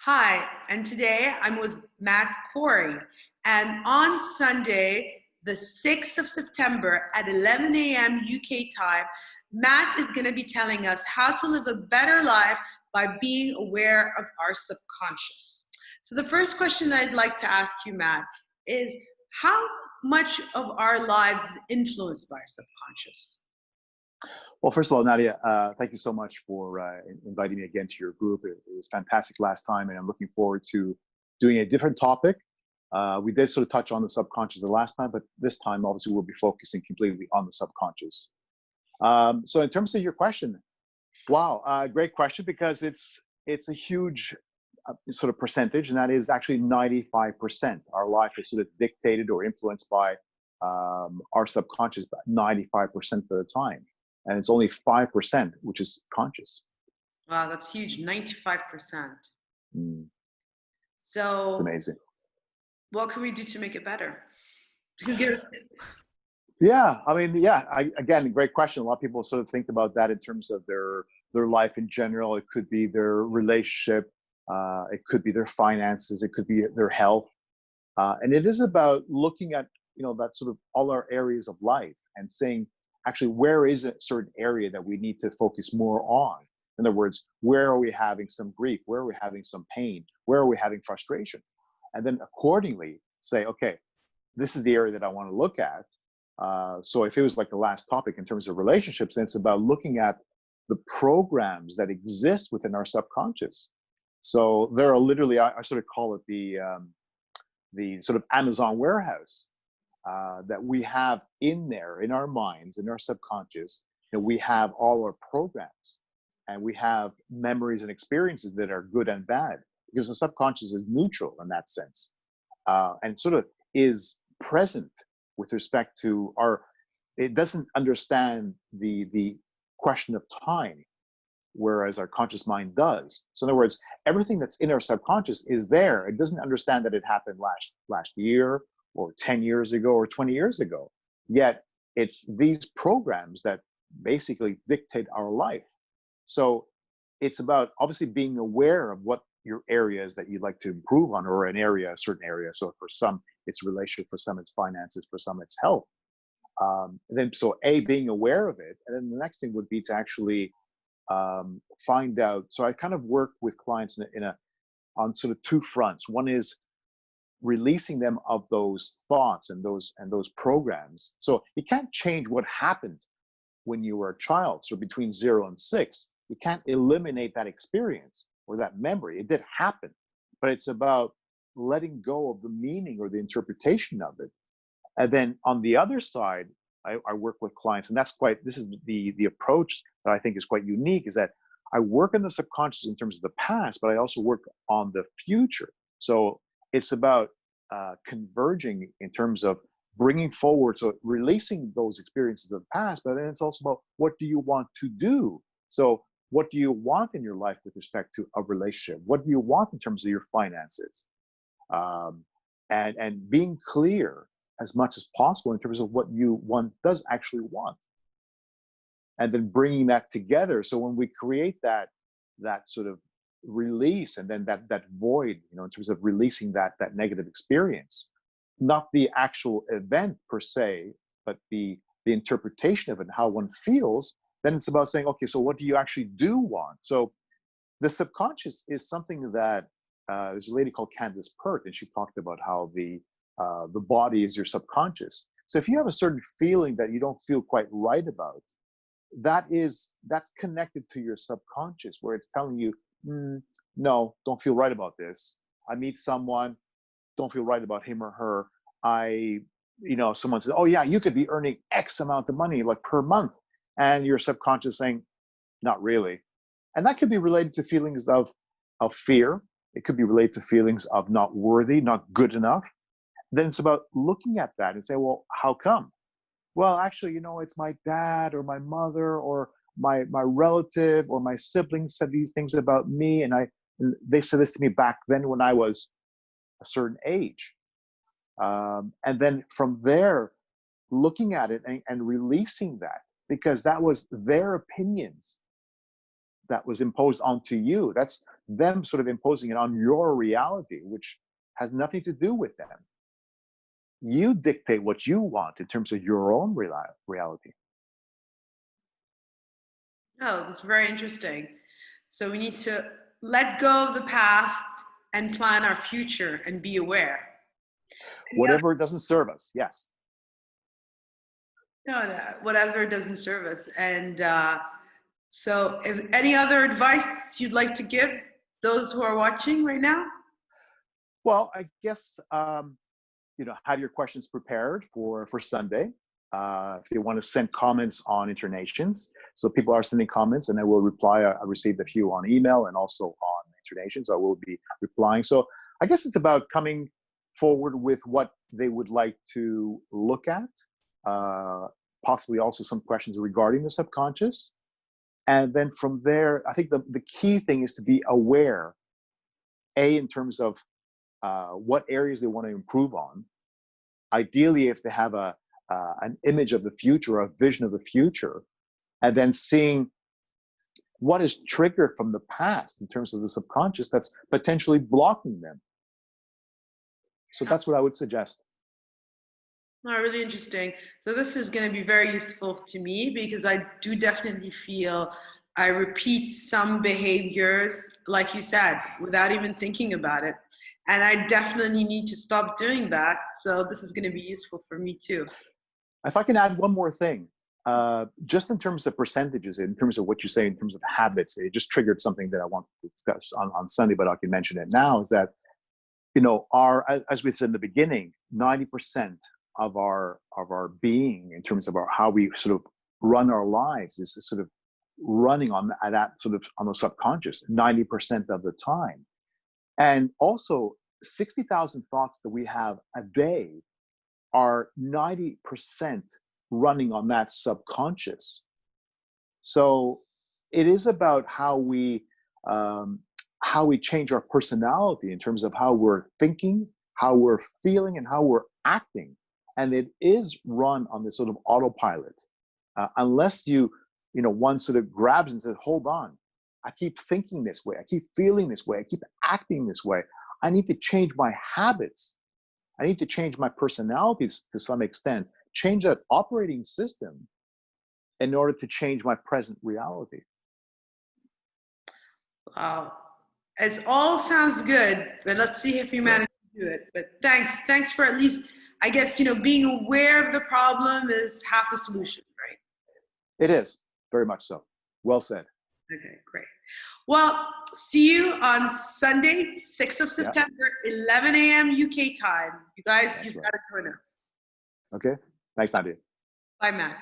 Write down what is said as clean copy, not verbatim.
Hi, and today I'm with Matt Corey. And on Sunday, the 6th of September at 11 a.m. UK time, Matt is going to be telling us how to live a better life by being aware of our subconscious. So, the first question I'd like to ask you, Matt, is how much of our lives is influenced by our subconscious? Well, first of all, Nadia, thank you so much for inviting me again to your group. It was fantastic last time, and I'm looking forward to doing a different topic. We did sort of touch on the subconscious the last time, but this time, obviously, we'll be focusing completely on the subconscious. So, in terms of your question, wow, great question because it's a huge sort of percentage, and that is actually 95%. Our life is sort of dictated or influenced by our subconscious 95% of the time, and it's only 5% which is conscious. Wow, that's huge, 95%. Mm, it's So, amazing. what can we do to make it better? Give- Yeah, I mean, yeah. Again, great question. A lot of people sort of think about that in terms of their life in general. It could be their relationship, it could be their finances, it could be their health, and it is about looking at that sort of all our areas of life and saying, actually, where is a certain area that we need to focus more on? In other words, where are we having some grief? Where are we having some pain? Where are we having frustration? And then accordingly say, okay, this is the area that I want to look at. So if it was like the last topic in terms of relationships, then it's about looking at the programs that exist within our subconscious. So there are literally, I sort of call it the sort of Amazon warehouse that we have in there, in our minds, in our subconscious. And we have all our programs, and we have memories and experiences that are good and bad, because the subconscious is neutral in that sense, and sort of is present with respect to our, it doesn't understand the question of time, whereas our conscious mind does. So in other words, everything that's in our subconscious is there. It doesn't understand that it happened last year or 10 years ago or 20 years ago. Yet it's these programs that basically dictate our life. So it's about obviously being aware of what your areas that you'd like to improve on, or a certain area. So for some, it's relationship, for some, it's finances, for some, it's health. And then, so being aware of it. And then the next thing would be to actually find out. So I kind of work with clients on sort of two fronts. One is releasing them of those thoughts and those programs. So you can't change what happened when you were a child. So between 0 and 6, you can't eliminate that experience or that memory. It did happen, but it's about letting go of the meaning or the interpretation of it. And then on the other side, I work with clients, and this is the approach that I think is quite unique, is that I work in the subconscious in terms of the past, but I also work on the future. So it's about converging in terms of bringing forward, so releasing those experiences of the past, but then it's also about what do you want to do? So what do you want in your life with respect to a relationship? What do you want in terms of your finances? And being clear as much as possible in terms of what one does actually want, and then bringing that together. So when we create that sort of release, and then that void, in terms of releasing that negative experience, not the actual event per se, but the interpretation of it and how one feels, then it's about saying, okay, so what do you actually do want? So the subconscious is something that there's a lady called Candace Pert, and she talked about how the body is your subconscious. So if you have a certain feeling that you don't feel quite right about, that's connected to your subconscious, where it's telling you, no, don't feel right about this. I meet someone, don't feel right about him or her. Someone says, oh yeah, you could be earning X amount of money like per month, and your subconscious saying, not really. And that could be related to feelings of fear. It could be related to feelings of not worthy, not good enough. Then it's about looking at that and say, well, how come? Well, actually, it's my dad or my mother or my relative or my siblings said these things about me, and they said this to me back then when I was a certain age. And then from there, looking at it and releasing that, because that was their opinions that was imposed onto you. them sort of imposing it on your reality, which has nothing to do with them. You dictate what you want in terms of your own reality. Oh, that's very interesting. So we need to let go of the past and plan our future and be aware. Whatever doesn't serve us, yes. No, whatever doesn't serve us. And so, if any other advice you'd like to give those who are watching right now? Well, I guess have your questions prepared for Sunday. If you want to send comments on Internations, so people are sending comments, and I will reply. I received a few on email and also on Internations. I will be replying. So I guess it's about coming forward with what they would like to look at, possibly also some questions regarding the subconscious. And then from there, I think the key thing is to be aware, in terms of what areas they want to improve on. Ideally, if they have an image of the future, a vision of the future, and then seeing what is triggered from the past in terms of the subconscious that's potentially blocking them. So that's what I would suggest. Oh, really interesting. So this is going to be very useful to me because I do definitely feel I repeat some behaviors, like you said, without even thinking about it. And I definitely need to stop doing that. So this is going to be useful for me too. If I can add one more thing, just in terms of percentages, in terms of what you say, in terms of habits, it just triggered something that I want to discuss on Sunday, but I can mention it now, is that, as we said in the beginning, 90% of our being, in terms of how we sort of run our lives, is sort of running on that sort of on the subconscious 90% of the time. And also 60,000 thoughts that we have a day are 90% running on that subconscious. So it is about how we change our personality in terms of how we're thinking, how we're feeling, and how we're acting. And it is run on this sort of autopilot. Unless one sort of grabs and says, hold on, I keep thinking this way, I keep feeling this way, I keep acting this way. I need to change my habits. I need to change my personalities to some extent, change that operating system in order to change my present reality. Wow. It all sounds good, but let's see if we manage to do it. But thanks for at least, I guess, being aware of the problem is half the solution, right? It is, very much so. Well said. Okay, great. Well, see you on Sunday, 6th of September, 11 a.m. UK time. You guys, you've got to join us. Okay. Thanks, Nadia. Bye, Matt.